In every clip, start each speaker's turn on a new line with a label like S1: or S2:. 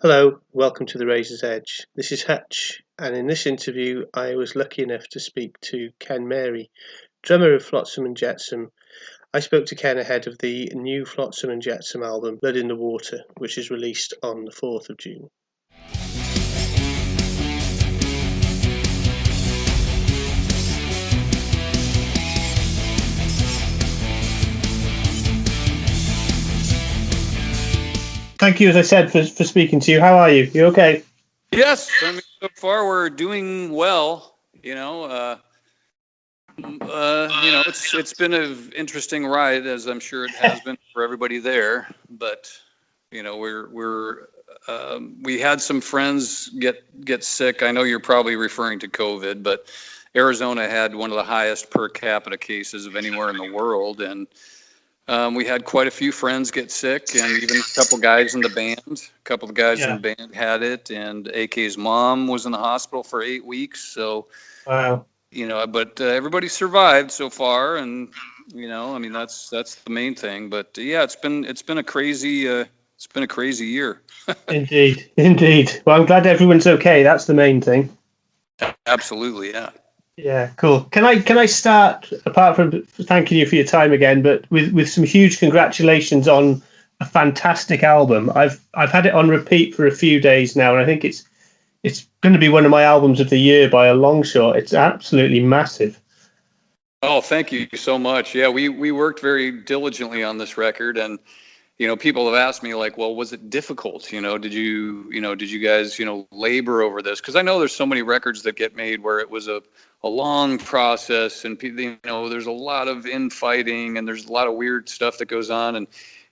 S1: Hello, welcome to the Razor's Edge. This is Hutch, and in this interview, I was lucky enough to speak to Ken Mary, drummer of Flotsam Jetsam. I spoke to Ken ahead of the new Flotsam Jetsam album, Blood in the Water, which is released on the 4th of June. Thank you, as I said, for speaking to you. How are you? You okay?
S2: Yes, I mean, so far we're doing well. It's been an interesting ride, as I'm sure it has been for everybody there. But we had some friends get sick. I know you're probably referring to COVID, but Arizona had one of the highest per capita cases of anywhere in the world, and we had quite a few friends get sick, and even a couple guys in the band. A couple of guys in the band had it, and AK's mom was in the hospital for 8 weeks. So,
S1: wow.
S2: But everybody survived so far, and that's the main thing. But yeah, it's been a crazy year.
S1: Indeed. Well, I'm glad everyone's okay. That's the main thing.
S2: Absolutely, yeah.
S1: Yeah, cool. Can I start, apart from thanking you for your time again, but with some huge congratulations on a fantastic album. I've had it on repeat for a few days now, and I think it's going to be one of my albums of the year by a long shot. It's absolutely massive.
S2: Oh, thank you so much. Yeah, we worked very diligently on this record, and people have asked me, like, well, was it difficult? Did you guys, labor over this? Because I know there's so many records that get made where it was a long process, and there's a lot of infighting, and there's a lot of weird stuff that goes on,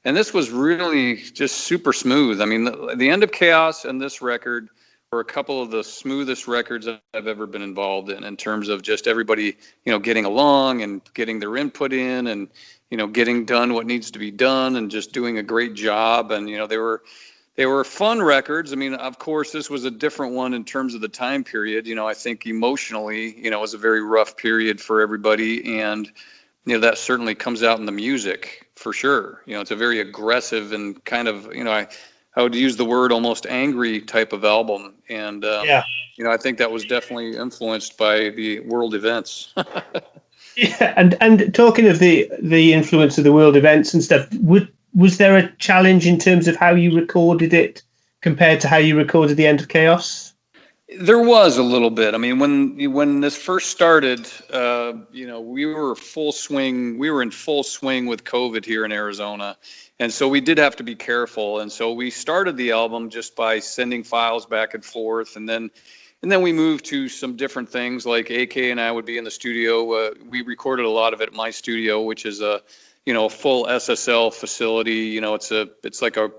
S2: and this was really just super smooth. I mean, the End of Chaos and this record were a couple of the smoothest records I've ever been involved in terms of just everybody, getting along and getting their input in, and getting done what needs to be done, and just doing a great job. And they were fun records. I mean, of course, this was a different one in terms of the time period. I think emotionally, it was a very rough period for everybody, and that certainly comes out in the music for sure. It's a very aggressive and kind of, I would use the word almost angry type of album, and I think that was definitely influenced by the world events.
S1: Yeah, and talking of the influence of the world events and stuff, was there a challenge in terms of how you recorded it compared to how you recorded the End of Chaos?
S2: There was a little bit. I mean, when this first started, we were full swing. We were in full swing with COVID here in Arizona, and so we did have to be careful. And so we started the album just by sending files back and forth, and then we moved to some different things. Like AK and I would be in the studio. We recorded a lot of it at my studio, which is a full SSL facility. It's like a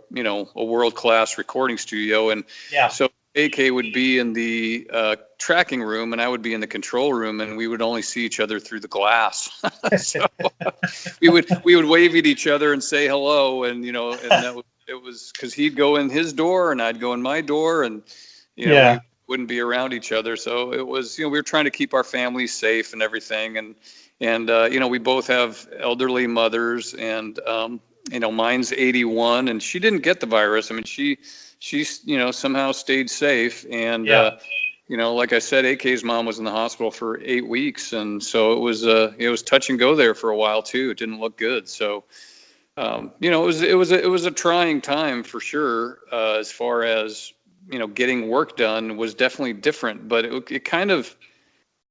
S2: world-class recording studio. And so AK would be in the tracking room, and I would be in the control room, and we would only see each other through the glass. So we would wave at each other and say hello, and it was because he'd go in his door and I'd go in my door, and we wouldn't be around each other. So it was, we were trying to keep our families safe and everything, and we both have elderly mothers, and mine's 81, and she didn't get the virus. I mean, she somehow stayed safe, and like I said, AK's mom was in the hospital for 8 weeks, and so it was touch and go there for a while too. It didn't look good. So it was a trying time for sure, as far as getting work done was definitely different, but it kind of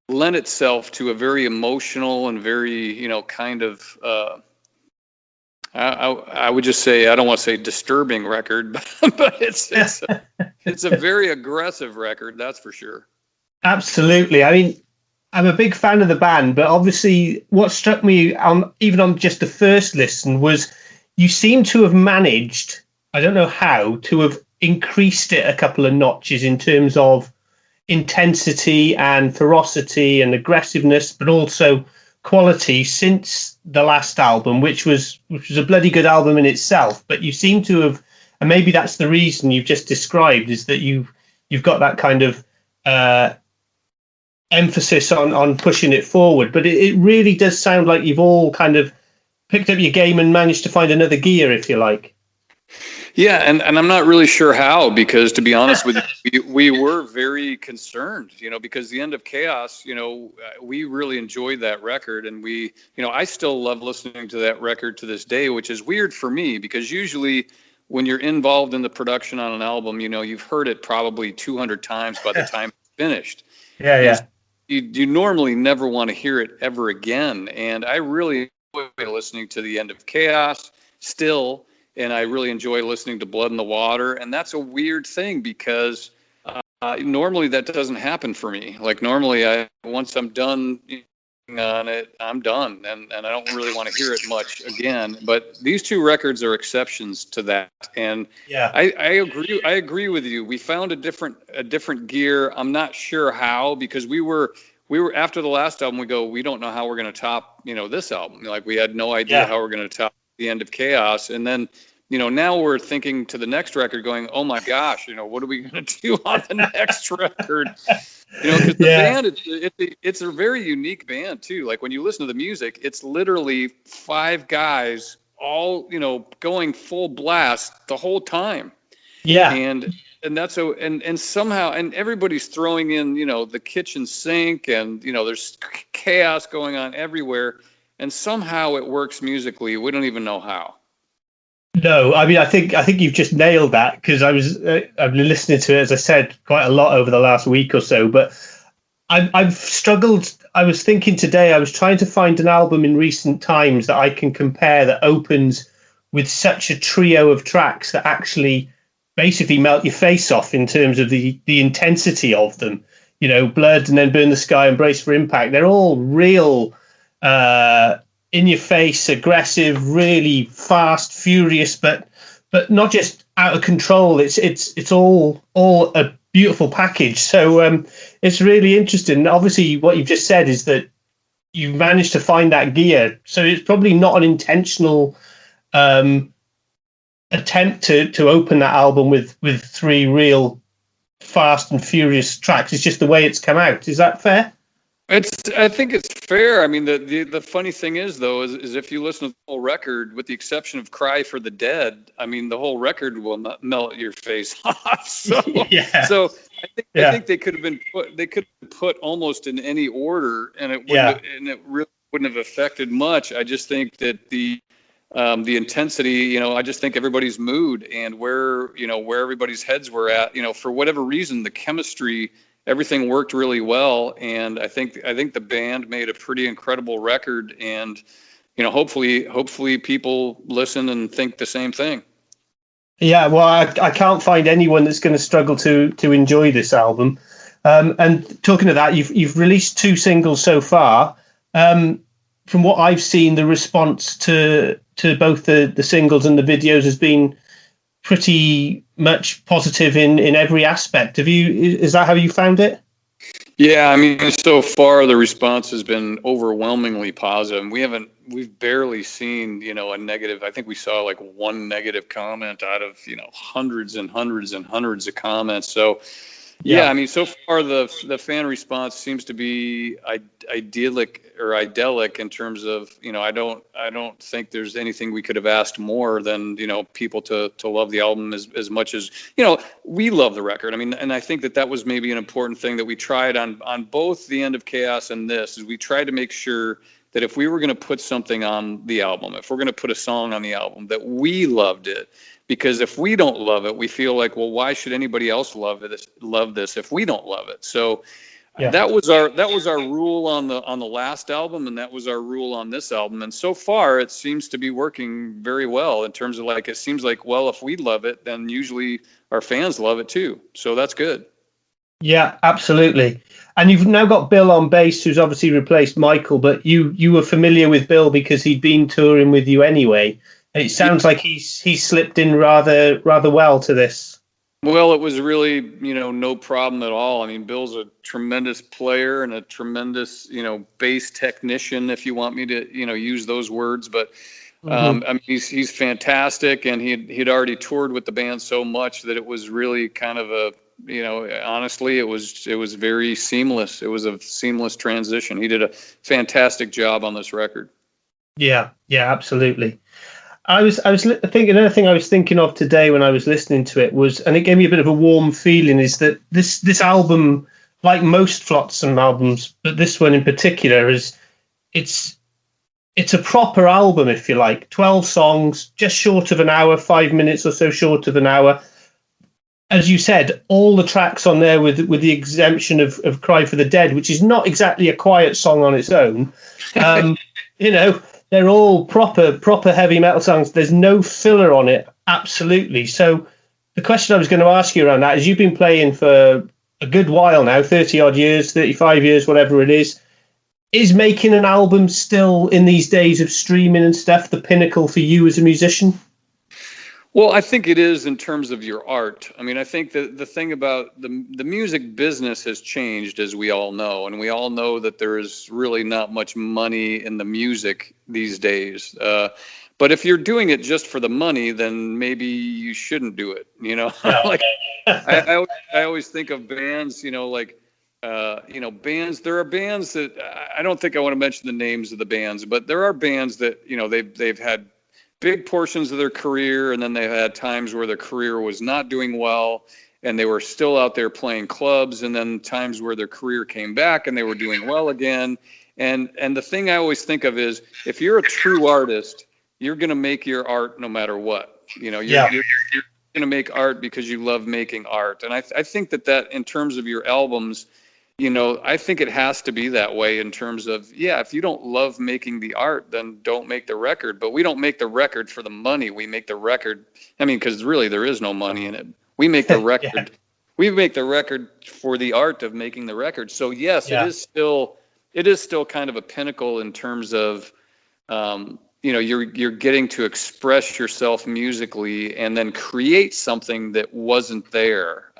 S2: lent itself to a very emotional and very kind of I would just say, I don't want to say disturbing record, but it's a very aggressive record, that's for sure.
S1: Absolutely. I mean, I'm a big fan of the band, but obviously what struck me even on just the first listen was you seem to have managed, I don't know how, to have increased it a couple of notches in terms of intensity and ferocity and aggressiveness, but also quality since the last album, which was a bloody good album in itself. But you seem to have, and maybe that's the reason you've just described, is that you've got that kind of emphasis on pushing it forward. But it really does sound like you've all kind of picked up your game and managed to find another gear, if you like.
S2: Yeah, and I'm not really sure how, because to be honest with you, we were very concerned, because the end of chaos, we really enjoyed that record, and I still love listening to that record to this day, which is weird for me because usually when you're involved in the production on an album, you've heard it probably 200 times by the time it's finished.
S1: Yeah,
S2: You know,
S1: yeah.
S2: you normally never want to hear it ever again, and I really enjoy listening to the end of chaos still. And I really enjoy listening to Blood in the Water. And that's a weird thing because normally that doesn't happen for me. Like normally, once I'm done on it, I'm done, and I don't really want to hear it much again. But these two records are exceptions to that. And
S1: Yeah.
S2: I agree. I agree with you. We found a different gear. I'm not sure how, because we were after the last album. We don't know how we're going to top this album. Like we had no idea
S1: Yeah.
S2: how we're going to top the end of chaos, and then now we're thinking to the next record going, oh my gosh, what are we going to do on the next record? Because the band, it's a very unique band too. Like when you listen to the music, it's literally five guys all going full blast the whole time.
S1: Yeah.
S2: And that's so, and somehow, and everybody's throwing in the kitchen sink, and there's chaos going on everywhere, and somehow it works musically. We don't even know how.
S1: No, I mean, I think you've just nailed that, because I've been listening to it, as I said, quite a lot over the last week or so. But I've struggled. I was thinking today, I was trying to find an album in recent times that I can compare that opens with such a trio of tracks that actually basically melt your face off in terms of the intensity of them. Blood, and then Burn the Sky, and Brace for Impact. They're all real. In your face, aggressive, really fast, furious, but not just out of control. It's all a beautiful package. So it's really interesting. Obviously, what you've just said is that you've managed to find that gear. So it's probably not an intentional attempt to open that album with three real fast and furious tracks. It's just the way it's come out. Is that fair?
S2: I think it's fair. I mean, the funny thing is, though, is if you listen to the whole record, with the exception of "Cry for the Dead," I mean, the whole record will not melt your face off. So,
S1: Yeah.
S2: so I think they could have put almost in any order, and it really wouldn't have affected much. I just think that the intensity, I just think everybody's mood and where everybody's heads were at, for whatever reason, the chemistry. Everything worked really well, and I think the band made a pretty incredible record, and hopefully people listen and think the same thing.
S1: Yeah, well, I can't find anyone that's going to struggle to enjoy this album. And talking of that, you've released two singles so far. From what I've seen, the response to both the singles and the videos has been pretty much positive in every aspect. Is that how you found it?
S2: Yeah, I mean, so far the response has been overwhelmingly positive. We've barely seen, a negative. I think we saw like one negative comment out of, hundreds and hundreds and hundreds of comments. So yeah, I mean, so far the fan response seems to be idyllic in terms of, I don't think there's anything we could have asked more than, people to love the album as much as, we love the record. I mean, and I think that was maybe an important thing that we tried on both the End of Chaos and this, is we tried to make sure that if we were going to put something on the album, if we're going to put a song on the album, that we loved it. Because if we don't love it, we feel like, well, why should anybody else love this if we don't love it? So that was our rule on the last album, and that was our rule on this album. And so far, it seems to be working very well in terms of it seems like, well, if we love it, then usually our fans love it too. So that's good. Yeah,
S1: absolutely. And you've now got Bill on bass, who's obviously replaced Michael, but you were familiar with Bill because he'd been touring with you anyway. It sounds like he's slipped in rather well to this.
S2: Well, it was really, no problem at all. I mean, Bill's a tremendous player and a tremendous, bass technician, if you want me to, use those words. But I mean, he's fantastic, and he'd already toured with the band so much that it was really kind of honestly, it was very seamless. It was a seamless transition. He did a fantastic job on this record.
S1: Yeah, absolutely. thinking another thing I was thinking of today when I was listening to it was, and it gave me a bit of a warm feeling, is that this album, like most Flotsam albums, but this one in particular, it's it's a proper album, if you like. 12 songs, just short of an hour, 5 minutes or so short of an hour. As you said, all the tracks on there, with the exemption of Cry for the Dead, which is not exactly a quiet song on its own. You know, they're all proper heavy metal songs. There's no filler on it, absolutely. So the question I was going to ask you around that is, you've been playing for a good while now, 30 odd years, 35 years, whatever it is. Is making an album still, in these days of streaming and stuff, the pinnacle for you as a musician?
S2: Well, I think it is in terms of your art. I mean, I think that the thing about the music business has changed, as we all know, and we all know that there is really not much money in the music these days. But if you're doing it just for the money, then maybe you shouldn't do it. You know, like I always think of bands, bands. There are bands that I don't think I want to mention the names of the bands, but there are bands that, they've had big portions of their career, and then they've had times where their career was not doing well, and they were still out there playing clubs, and then times where their career came back and they were doing well again. And the thing I always think of is, if you're a true artist, you're going to make your art no matter what. You're going to make art because you love making art. And I think that in terms of your albums, I think it has to be that way in terms of, if you don't love making the art, then don't make the record. But we don't make the record for the money. We make the record, because really there is no money in it. We make the record. We make the record for the art of making the record. So yes, it is still kind of a pinnacle in terms of, you're getting to express yourself musically and then create something that wasn't there.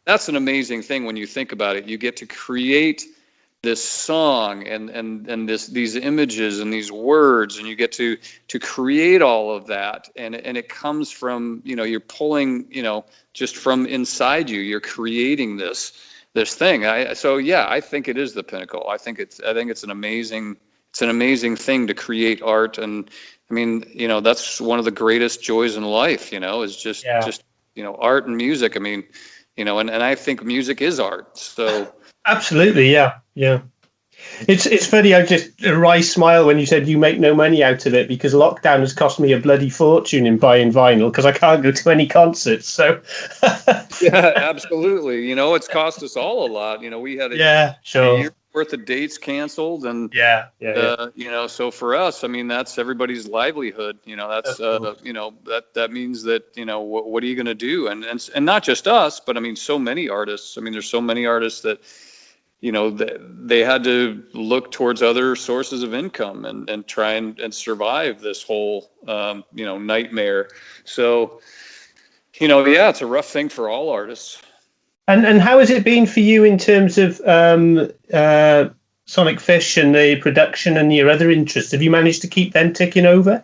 S2: That's an amazing thing when you think about it. You get to create this song and these images and these words, and you get to create all of that, and it comes from, you're pulling, just from inside you. You're creating this thing. I think it is the pinnacle. I think it's an amazing thing to create art, and that's one of the greatest joys in life. Is just art and music. And I think music is art. So
S1: absolutely, yeah. It's funny. I just a wry smile when you said you make no money out of it, because lockdown has cost me a bloody fortune in buying vinyl, because I can't go to any concerts. So
S2: yeah, absolutely. It's cost us all a lot. We had a year worth of dates canceled, and so for us, that's everybody's livelihood. That's that means that, what are you going to do? And not just us, but so many artists. There's so many artists that, they had to look towards other sources of income and try and survive this whole nightmare. So it's a rough thing for all artists.
S1: And how has it been for you in terms of Sonic Fish and the production and your other interests? Have you managed to keep them ticking over?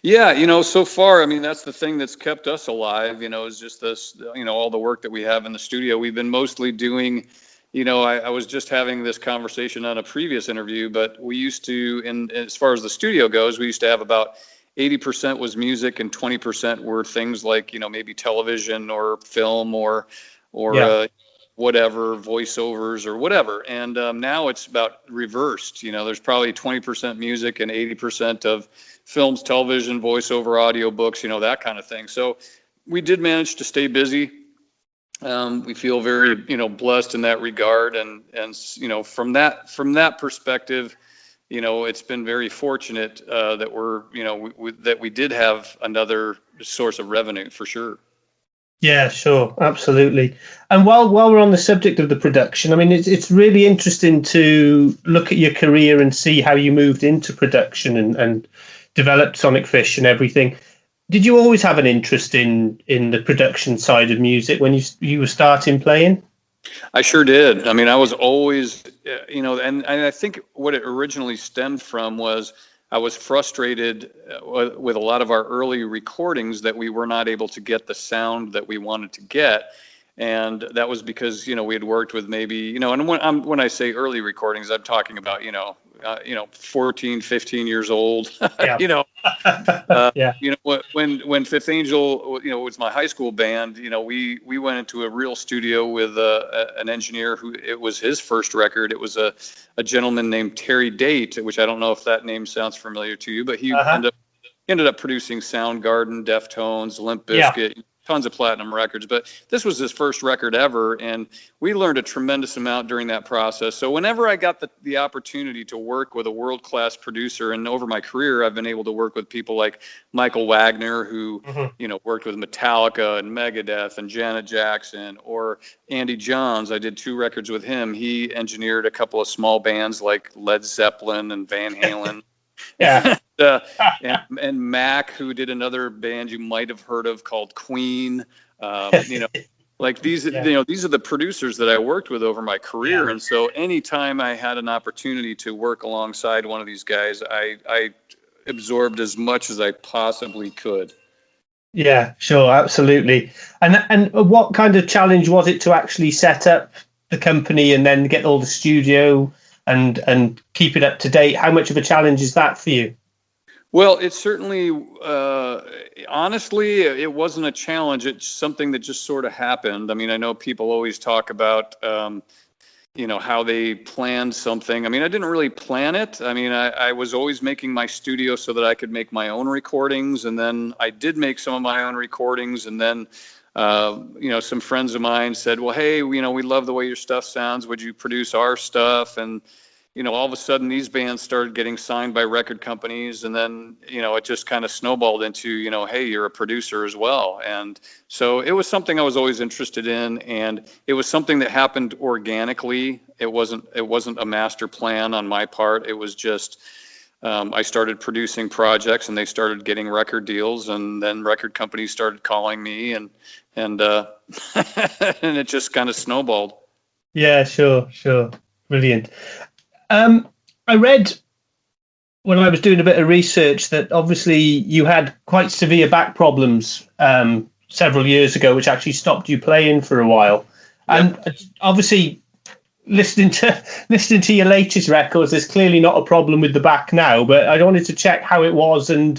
S2: Yeah, so far, that's the thing that's kept us alive, is just this, all the work that we have in the studio. We've been mostly doing, I was just having this conversation on a previous interview, but we used to, as far as the studio goes, we used to have about 80% was music and 20% were things like, maybe television or film or whatever, voiceovers or whatever. And now it's about reversed. There's probably 20% music and 80% of films, television, voiceover, audiobooks, that kind of thing. So we did manage to stay busy. We feel very, blessed in that regard. And from that perspective, it's been very fortunate that that we did have another source of revenue for sure.
S1: Yeah, sure, absolutely. And while we're on the subject of the production, it's really interesting to look at your career and see how you moved into production and developed Sonic Fish and everything. Did you always have an interest in the production side of music when you were starting playing?
S2: I sure did. I was always, and I think what it originally stemmed from was I was frustrated with a lot of our early recordings that we were not able to get the sound that we wanted to get. And that was because, we had worked with maybe, and when I say early recordings, I'm talking about, 14, 15 years old.
S1: Yeah.
S2: you know,
S1: Yeah.
S2: when Fifth Angel, was my high school band, we went into a real studio with an engineer who, it was his first record. It was a gentleman named Terry Date, which I don't know if that name sounds familiar to you, but he ended up producing Soundgarden, Deftones, Limp
S1: Yeah.
S2: Bizkit, tons of platinum records. But this was his first record ever, and we learned a tremendous amount during that process. So whenever I got the opportunity to work with a world-class producer, and over my career, I've been able to work with people like Michael Wagner, who worked with Metallica and Megadeth and Janet Jackson, or Andy Johns. I did 2 records with him. He engineered a couple of small bands like Led Zeppelin and Van Halen.
S1: Yeah.
S2: And Mac, who did another band you might have heard of called Queen. Like these, these are the producers that I worked with over my career.
S1: Yeah.
S2: And so anytime I had an opportunity to work alongside one of these guys, I absorbed as much as I possibly could.
S1: Yeah, sure, absolutely. And what kind of challenge was it to actually set up the company and then get all the studio and keep it up to date? How much of a challenge is that for you?
S2: Well, it's certainly, honestly, it wasn't a challenge. It's something that just sort of happened. I mean, I know people always talk about, how they planned something. I mean, I didn't really plan it. I mean, I was always making my studio so that I could make my own recordings. And then I did make some of my own recordings. And then, some friends of mine said, well, hey, we love the way your stuff sounds. Would you produce our stuff? And all of a sudden these bands started getting signed by record companies, and then, it just kind of snowballed into, hey, you're a producer as well. And so it was something I was always interested in, and it was something that happened organically. It wasn't a master plan on my part. It was just, I started producing projects and they started getting record deals, and then record companies started calling me, and and it just kind of snowballed.
S1: Yeah, sure. Brilliant. I read when I was doing a bit of research that obviously you had quite severe back problems several years ago, which actually stopped you playing for a while. Yep. And obviously, listening to your latest records, there's clearly not a problem with the back now. But I wanted to check how it was and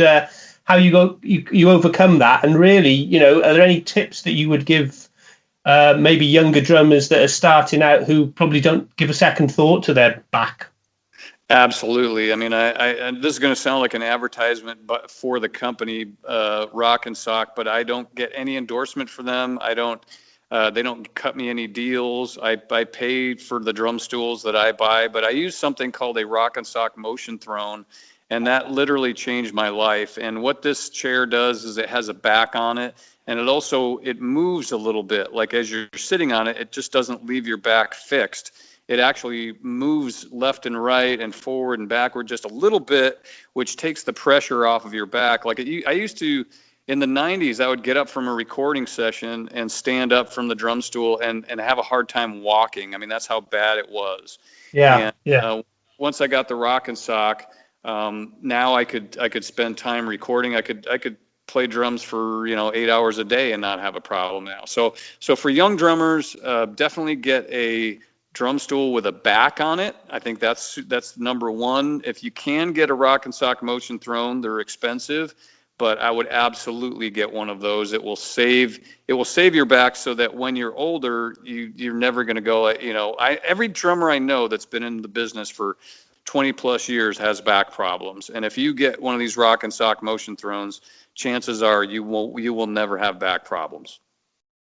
S1: how you overcome that. And really, are there any tips that you would give maybe younger drummers that are starting out who probably don't give a second thought to their back?
S2: Absolutely. I mean, I this is going to sound like an advertisement, but for the company Rock and Sock, but I don't get any endorsement for them. They don't cut me any deals. I pay for the drum stools that I buy, but I use something called a Rock and Sock motion throne, and that literally changed my life. And what this chair does is it has a back on it, and it moves a little bit. Like as you're sitting on it, it just doesn't leave your back fixed. It actually moves left and right and forward and backward just a little bit, which takes the pressure off of your back. Like I used to, in the 90s, I would get up from a recording session and stand up from the drum stool and have a hard time walking. I mean, that's how bad it was.
S1: Yeah.
S2: Once I got the Rock and Sock, now I could spend time recording. I could play drums for 8 hours a day and not have a problem now. So for young drummers, definitely get a drum stool with a back on it. I think that's number one. If you can get a Rock and Sock motion throne, they're expensive, but I would absolutely get one of those. It will save your back so that when you're older, you're never going to go. Every drummer I know that's been in the business for 20 plus years has back problems, and if you get one of these Rock and Sock motion thrones, chances are you will never have back problems.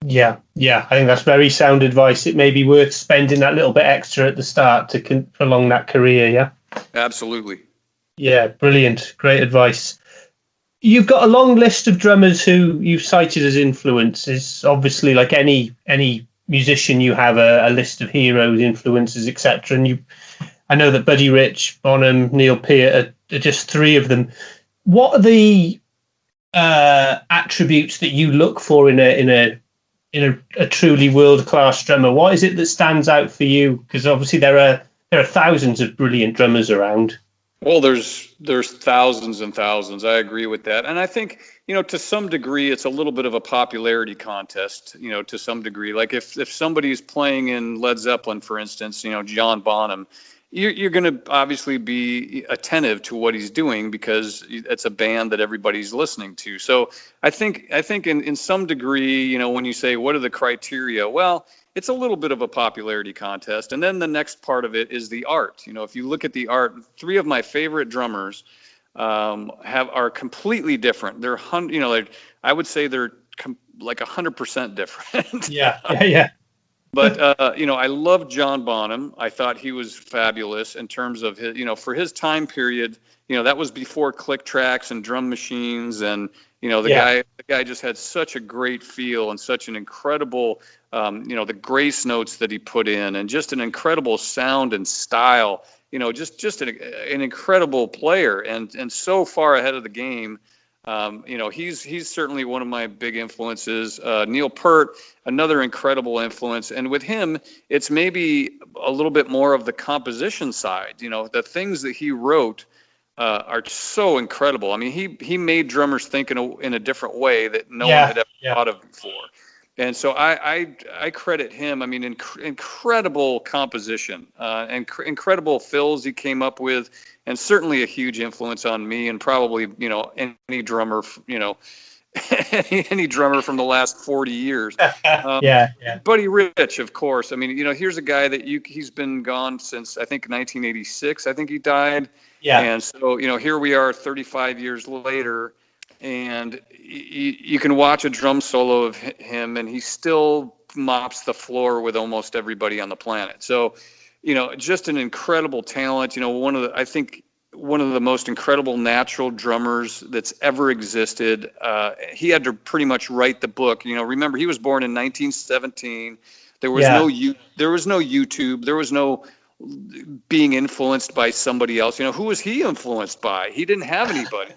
S1: Yeah, I think that's very sound advice. It may be worth spending that little bit extra at the start to prolong that career, yeah?
S2: Absolutely.
S1: Yeah, brilliant. Great advice. You've got a long list of drummers who you've cited as influences. Obviously, like any musician, you have a list of heroes, influences, etc. And I know that Buddy Rich, Bonham, Neil Peart are just 3 of them. What are the attributes that you look for in a truly world-class drummer? What is it that stands out for you? Because obviously there are thousands of brilliant drummers around.
S2: Well, there's thousands and thousands. I agree with that. And I think, to some degree, it's a little bit of a popularity contest, to some degree. Like if somebody's playing in Led Zeppelin, for instance, John Bonham, you're going to obviously be attentive to what he's doing because it's a band that everybody's listening to. So I think in some degree, when you say what are the criteria, well, it's a little bit of a popularity contest. And then the next part of it is the art. If you look at the art, three of my favorite drummers are completely different. They're like I would say they're like 100% different.
S1: Yeah, yeah, yeah.
S2: But I love John Bonham. I thought he was fabulous in terms of his, for his time period. That was before click tracks and drum machines, and the guy just had such a great feel and such an incredible, the grace notes that he put in, and just an incredible sound and style. Just an incredible player, and so far ahead of the game. He's certainly one of my big influences. Neil Peart, another incredible influence. And with him, it's maybe a little bit more of the composition side. The things that he wrote are so incredible. I mean, he made drummers think in a different way that no one had ever thought of before. And so I credit him. I mean, incredible composition, incredible fills he came up with, and certainly a huge influence on me and probably any drummer any drummer from the last 40 years.
S1: Yeah.
S2: Buddy Rich, of course. I mean, here's a guy that he's been gone since I think 1986. I think he died.
S1: Yeah.
S2: And so here we are 35 years later. And you can watch a drum solo of him, and he still mops the floor with almost everybody on the planet. So, just an incredible talent. I think one of the most incredible natural drummers that's ever existed. He had to pretty much write the book. Remember, he was born in 1917. There was no YouTube. There was no being influenced by somebody else. Who was he influenced by? He didn't have anybody.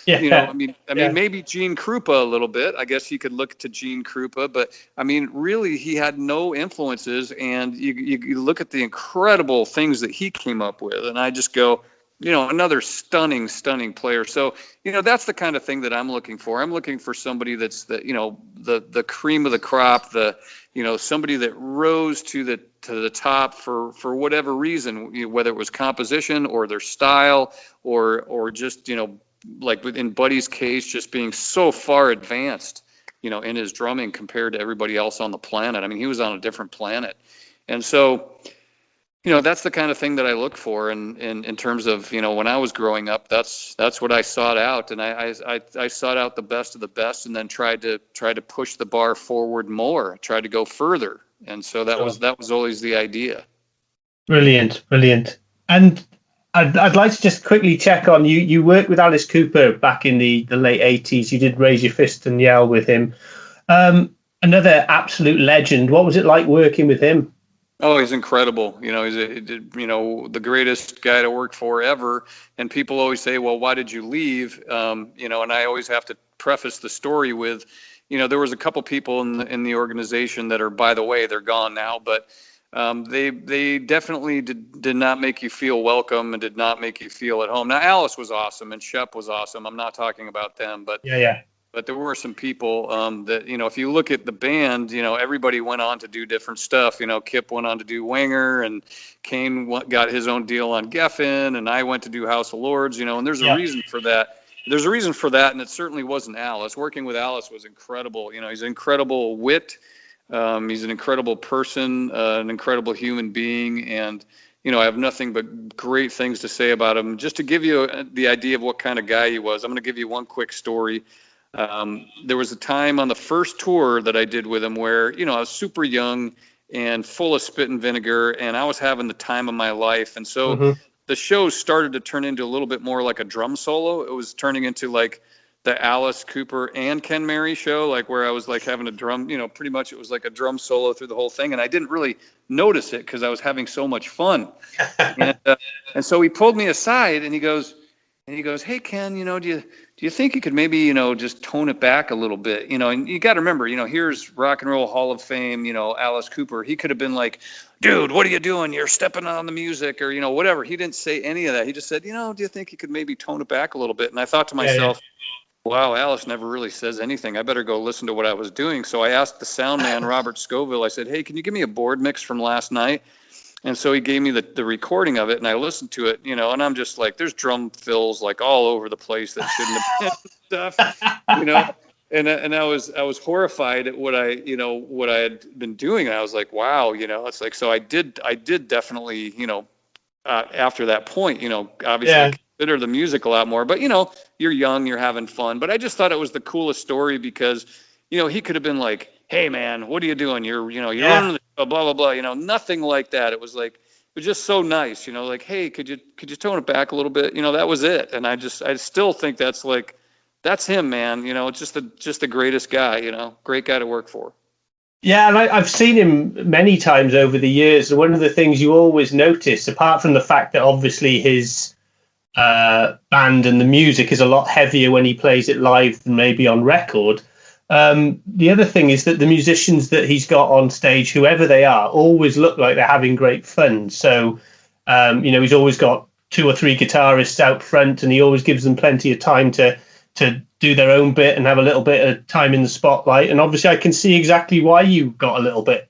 S2: I mean, maybe Gene Krupa a little bit. I guess you could look to Gene Krupa, but I mean, really, he had no influences. And you look at the incredible things that he came up with, and I just go, another stunning player. So, that's the kind of thing that I'm looking for. I'm looking for somebody that's the cream of the crop, somebody that rose to the top for whatever reason, whether it was composition or their style or just, like in Buddy's case, just being so far advanced, in his drumming compared to everybody else on the planet. I mean, he was on a different planet. And so, that's the kind of thing that I look for. And in terms of, when I was growing up, that's what I sought out. And I sought out the best of the best, and then tried to push the bar forward more, tried to go further. And so that was always the idea.
S1: Brilliant. And I'd like to just quickly check on you. You worked with Alice Cooper back in the late 80s. You did Raise Your Fist and Yell with him. Another absolute legend. What was it like working with him?
S2: Oh, he's incredible. He's the greatest guy to work for ever. And people always say, well, why did you leave? And I always have to preface the story with, there was a couple people in the organization that are, by the way, they're gone now, but they definitely did not make you feel welcome and did not make you feel at home. Now, Alice was awesome and Shep was awesome. I'm not talking about them, but but there were some people that, if you look at the band, everybody went on to do different stuff. Kip went on to do Winger, and Kane got his own deal on Geffen, and I went to do House of Lords, and there's a reason for that. There's a reason for that, and it certainly wasn't Alice. Working with Alice was incredible. He's an incredible wit. He's an incredible person, an incredible human being, and I have nothing but great things to say about him. Just to give you the idea of what kind of guy he was, I'm going to give you one quick story. There was a time on the first tour that I did with him where, I was super young and full of spit and vinegar, and I was having the time of my life. And so the show started to turn into a little bit more like a drum solo. It was turning into like the Alice Cooper and Ken Mary show, like where I was like having a drum, pretty much it was like a drum solo through the whole thing. And I didn't really notice it because I was having so much fun. And so he pulled me aside and he goes, hey, Ken, do you think you could maybe, just tone it back a little bit, and you got to remember, here's Rock and Roll Hall of Fame, Alice Cooper. He could have been like, dude, what are you doing? You're stepping on the music or, whatever. He didn't say any of that. He just said, do you think you could maybe tone it back a little bit? And I thought to myself, wow, Alice never really says anything. I better go listen to what I was doing. So I asked the sound man, Robert Scoville, I said, hey, can you give me a board mix from last night? And so he gave me the recording of it, and I listened to it, and I'm just like, there's drum fills like all over the place that shouldn't have been stuff, you know. And I was horrified at what I had been doing, and I was like, wow, it's like, so I did definitely, after that point, obviously
S1: Yeah.
S2: consider the music a lot more. But you're young, you're having fun. But I just thought it was the coolest story because, he could have been like, "Hey man, what are you doing? You're
S1: Yeah.
S2: running the show, blah blah blah." Nothing like that. It was like, it was just so nice. Like, "Hey, could you tone it back a little bit?" That was it. And I still think that's like, that's him, man. It's just the greatest guy. Great guy to work for.
S1: Yeah, and I've seen him many times over the years. And one of the things you always notice, apart from the fact that obviously his band and the music is a lot heavier when he plays it live than maybe on record. The other thing is that the musicians that he's got on stage, whoever they are, always look like they're having great fun. So, he's always got two or three guitarists out front, and he always gives them plenty of time to do their own bit and have a little bit of time in the spotlight. And obviously, I can see exactly why you got a little bit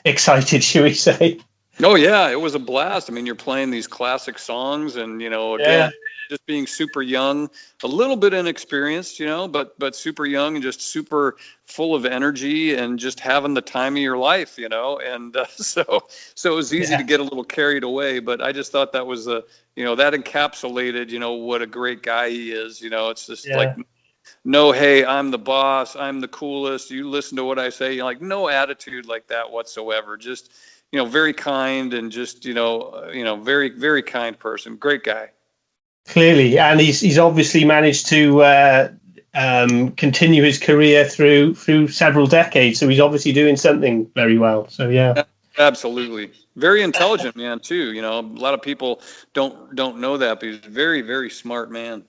S1: excited, shall we say?
S2: Oh yeah, it was a blast. I mean, you're playing these classic songs, and
S1: Yeah,
S2: again, just being super young, a little bit inexperienced, but super young and just super full of energy and just having the time of your life, and so it was easy
S1: yeah,
S2: to get a little carried away. But I just thought that was that encapsulated, what a great guy he is. It's just like,
S1: yeah.
S2: no, hey, I'm the boss, I'm the coolest, you listen to what I say. Like, no attitude like that whatsoever. Just, very kind, and just, very, very kind person. Great guy.
S1: Clearly, and he's obviously managed to continue his career through several decades. So he's obviously doing something very well. So yeah.
S2: Absolutely. Very intelligent man too. A lot of people don't know that, but he's a very, very smart man.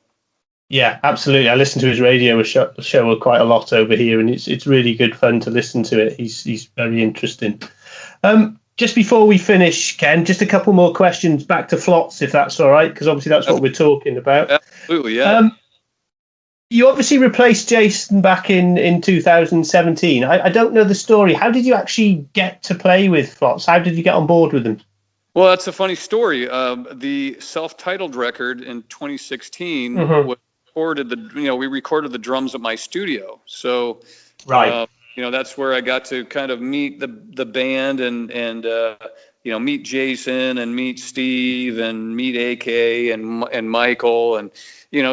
S1: Yeah, absolutely. I listen to his radio show quite a lot over here, and it's really good fun to listen to it. He's very interesting. Just before we finish, Ken, just a couple more questions back to Flots, if that's all right, because obviously that's what we're talking about.
S2: Absolutely, yeah.
S1: You obviously replaced Jason back in 2017. I don't know the story. How did you actually get to play with Flots? How did you get on board with them?
S2: Well, that's a funny story. The self-titled record in 2016
S1: Mm-hmm.
S2: was we recorded the drums at my studio. So,
S1: Right.
S2: that's where I got to kind of meet the band and meet Jason and meet Steve and meet AK and Michael, and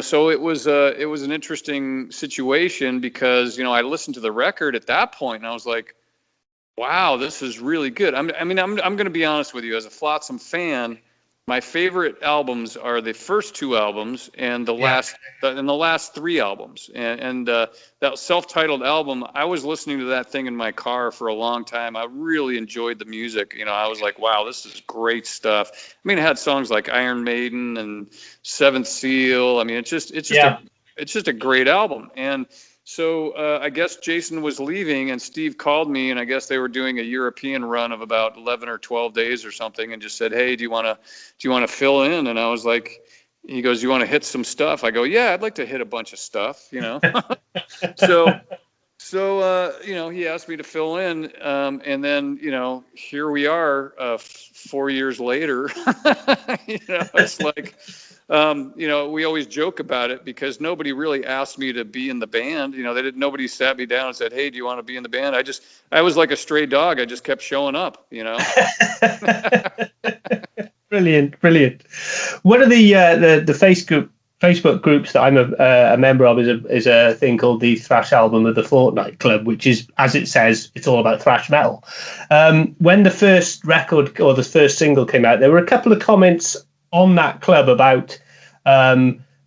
S2: so it was an interesting situation because I listened to the record at that point and I was like, wow, this is really good. I'm going to be honest with you. As a Flotsam fan, my favorite albums are the first two albums and the last three albums. And that self-titled album, I was listening to that thing in my car for a long time. I really enjoyed the music. I was like, wow, this is great stuff. I mean, it had songs like Iron Maiden and Seventh Seal. I mean, it's just a great album. And so I guess Jason was leaving, and Steve called me, and I guess they were doing a European run of about 11 or 12 days or something, and just said, "Hey, do you want to fill in?" And I was like, he goes, "You want to hit some stuff?" I go, "Yeah, I'd like to hit a bunch of stuff." So he asked me to fill in, and then here we are, 4 years later. It's like. We always joke about it because nobody really asked me to be in the band. Nobody sat me down and said, "Hey, do you want to be in the band?" I was like a stray dog. I just kept showing up,
S1: Brilliant. One of the Facebook groups that I'm a member of is a thing called the Thrash Album of the Fortnight Club, which is, as it says, it's all about thrash metal. When the first record or the first single came out, there were a couple of comments on that club about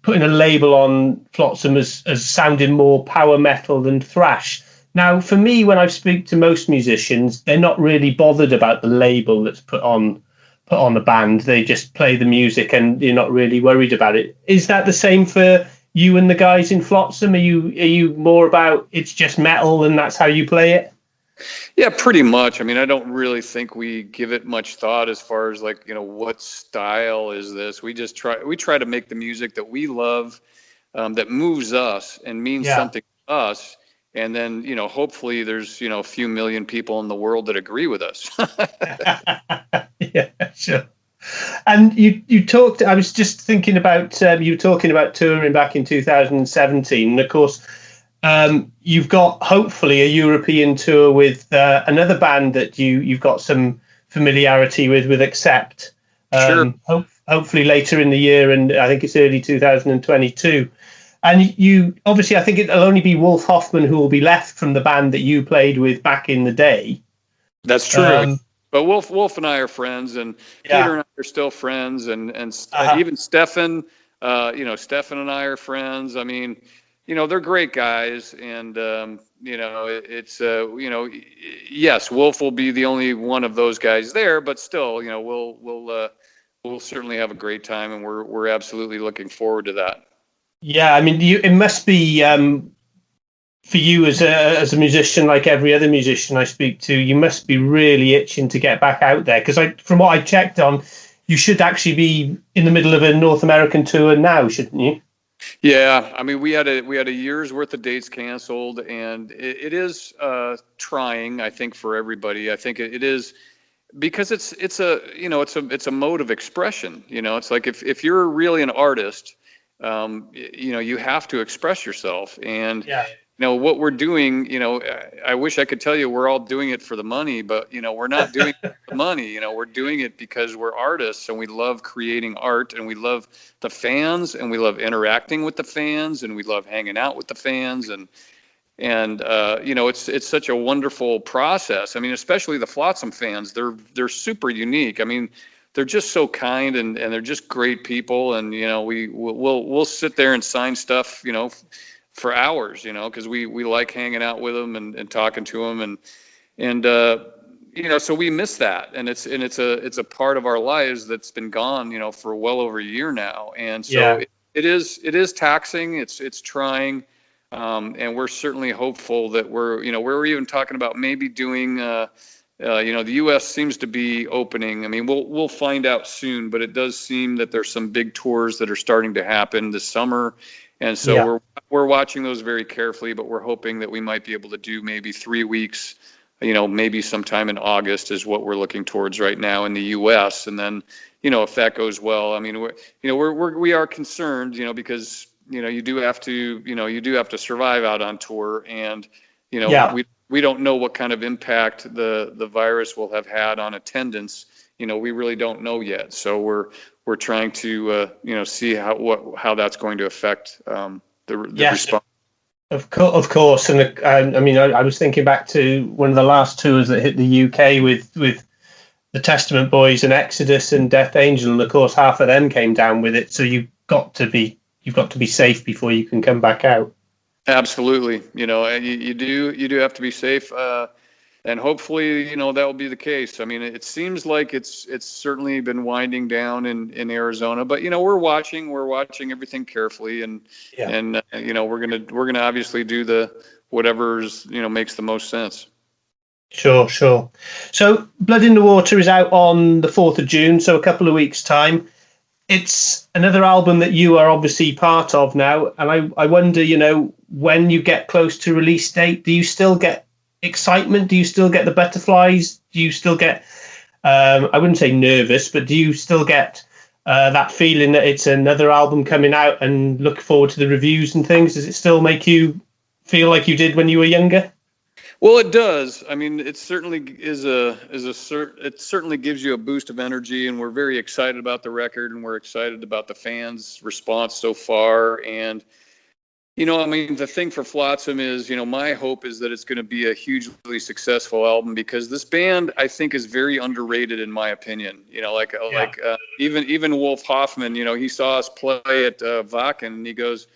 S1: putting a label on Flotsam as sounding more power metal than thrash. Now, for me, when I speak to most musicians, they're not really bothered about the label that's put on the band. They just play the music, and you're not really worried about it. Is that the same for you and the guys in Flotsam? Are you more about it's just metal and that's how you play it?
S2: Yeah, pretty much. I mean, I don't really think we give it much thought as far as like, what style is this? We try to make the music that we love, that moves us and means something to us. And then, hopefully there's, a few million people in the world that agree with us.
S1: Yeah, sure. And you talked. I was just thinking about you were talking about touring back in 2017, and of course, you've got hopefully a European tour with another band that you've got some familiarity with Accept.
S2: Sure.
S1: Hopefully later in the year, and I think it's early 2022. And you obviously, I think it'll only be Wolf Hoffman who will be left from the band that you played with back in the day.
S2: That's true. But Wolf and I are friends, and
S1: Yeah.
S2: Peter and I are still friends, and
S1: Uh-huh.
S2: even Stefan, Stefan and I are friends. I mean, they're great guys, and yes, Wolf will be the only one of those guys there, but still, we'll certainly have a great time, and we're absolutely looking forward to that.
S1: Yeah, I mean, it must be for you as a musician, like every other musician I speak to, you must be really itching to get back out there. Because from what I checked on, you should actually be in the middle of a North American tour now, shouldn't you?
S2: Yeah, I mean, we had a year's worth of dates canceled, and it is trying, I think, for everybody. I think it is because it's a mode of expression. It's like if you're really an artist, you have to express yourself, and
S1: Yeah.
S2: what we're doing, I wish I could tell you we're all doing it for the money, but we're not doing it for the money. We're doing it because we're artists and we love creating art, and we love the fans, and we love interacting with the fans, and we love hanging out with the fans, and it's such a wonderful process. I mean, especially the Flotsam fans, they're super unique. I mean, they're just so kind, and they're just great people, and we'll sit there and sign stuff, for hours, because we like hanging out with them and talking to them, and so we miss that, and it's a part of our lives that's been gone, for well over a year now, and so
S1: Yeah.
S2: it is taxing, it's trying, and we're certainly hopeful that we're even talking about maybe doing, the U.S. seems to be opening. I mean, we'll find out soon, but it does seem that there's some big tours that are starting to happen this summer. And so
S1: Yeah.
S2: we're watching those very carefully, but we're hoping that we might be able to do maybe 3 weeks, maybe sometime in August is what we're looking towards right now in the U.S. And then, if that goes well, I mean, we are concerned, because you do have to survive out on tour, and
S1: Yeah.
S2: we don't know what kind of impact the virus will have had on attendance. We really don't know yet. So we're trying to see how that's going to affect the response.
S1: Of course, and I mean, I was thinking back to one of the last tours that hit the UK with the Testament Boys and Exodus and Death Angel, and of course half of them came down with it. So you've got to be safe before you can come back out.
S2: Absolutely, and you do have to be safe, and hopefully, that will be the case. I mean, it seems like it's certainly been winding down in Arizona, but we're watching everything carefully, and
S1: Yeah.
S2: and we're gonna obviously do the whatever's makes the most sense.
S1: Sure. So Blood in the Water is out on the 4th of June, so a couple of weeks' time. It's another album that you are obviously part of now, and I wonder, when you get close to release date, do you still get excitement? Do you still get the butterflies? Do you still get, I wouldn't say nervous, but do you still get that feeling that it's another album coming out and look forward to the reviews and things? Does it still make you feel like you did when you were younger?
S2: Well, it does. I mean, it certainly it certainly gives you a boost of energy, and we're very excited about the record, and we're excited about the fans' response so far. And I mean, the thing for Flotsam is, my hope is that it's going to be a hugely successful album, because this band, I think, is very underrated in my opinion. Even Wolf Hoffman, he saw us play at Wacken, and he goes,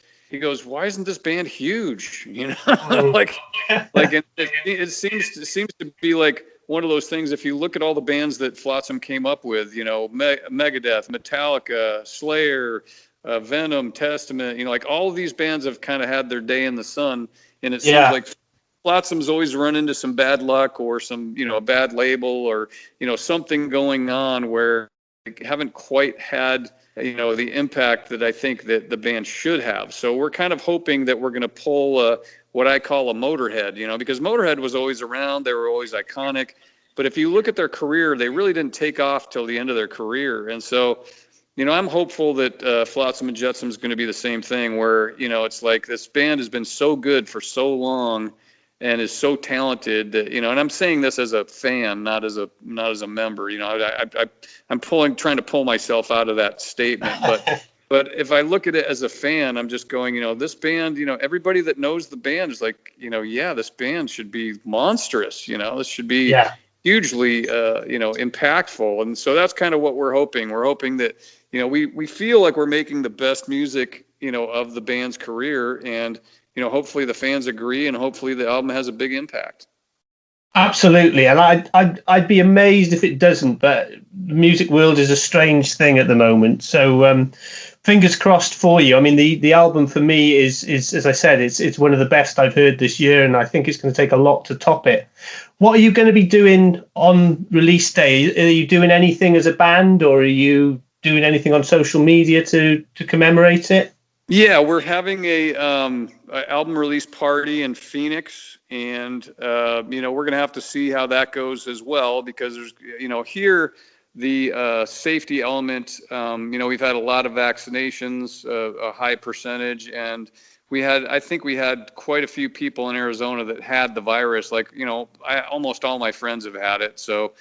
S2: why isn't this band huge? It seems to be like one of those things. If you look at all the bands that Flotsam came up with, Megadeth, Metallica, Slayer, Venom, Testament, like all of these bands have kind of had their day in the sun, and it seems like Flotsam's always run into some bad luck or some, a bad label or, something going on where they haven't quite had the impact that I think that the band should have. So we're kind of hoping that we're going to pull what I call a Motorhead, because Motorhead was always around. They were always iconic, But if you look at their career, they really didn't take off till the end of their career. And so, I'm hopeful that Flotsam and Jetsam is going to be the same thing, where, it's like this band has been so good for so long and is so talented that, and I'm saying this as a fan, not as a member. I'm trying to pull myself out of that statement, but if I look at it as a fan, I'm just going, this band, everybody that knows the band is like, yeah, this band should be monstrous. This should be hugely, impactful. And so that's kind of what we're hoping. We're hoping that, we feel like we're making the best music, of the band's career. And, hopefully the fans agree, and hopefully the album has a big impact.
S1: Absolutely, and I'd be amazed if it doesn't. But the music world is a strange thing at the moment. So fingers crossed for you. I mean, the album for me is as I said, it's one of the best I've heard this year, and I think it's going to take a lot to top it. What are you going to be doing on release day? Are you doing anything as a band, or are you doing anything on social media to commemorate it?
S2: Yeah, we're having a album release party in Phoenix, and we're going to have to see how that goes as well, because there's here the safety element. We've had a lot of vaccinations, a high percentage, and I think we had quite a few people in Arizona that had the virus. Like, almost all my friends have had it. So,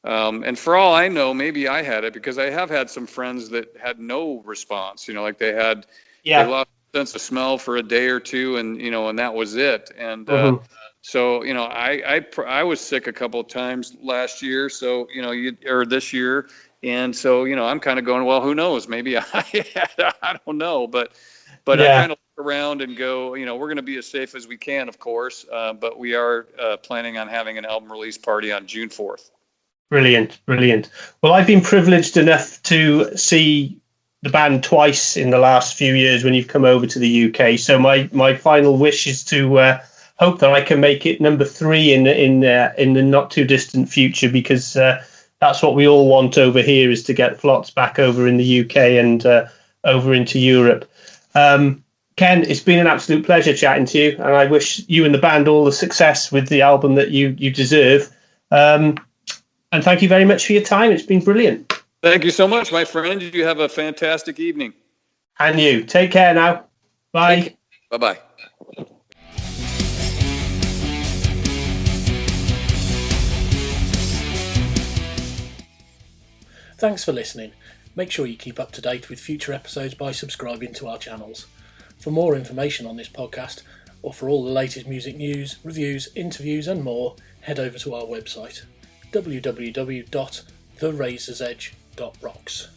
S2: and for all I know, maybe I had it, because I have had some friends that had no response. Like they lost a sense of smell for a day or two, and and that was it. And so I was sick a couple of times last year, so or this year, and so I'm kind of going, well, who knows? Maybe I don't know, but I kind of look around and go, we're going to be as safe as we can, of course, but we are planning on having an album release party on June 4th.
S1: Brilliant. Well, I've been privileged enough to see the band twice in the last few years when you've come over to the UK. So my final wish is to hope that I can make it number 3 in the not too distant future, because that's what we all want over here, is to get Flots back over in the UK and over into Europe. Ken, it's been an absolute pleasure chatting to you, and I wish you and the band all the success with the album that you deserve. And thank you very much for your time. It's been brilliant.
S2: Thank you so much, my friend. You have a fantastic evening.
S1: And you. Take care now. Bye.
S2: Bye-bye.
S3: Thanks for listening. Make sure you keep up to date with future episodes by subscribing to our channels. For more information on this podcast, or for all the latest music news, reviews, interviews and more, head over to our website, www.therazorsedge.rocks.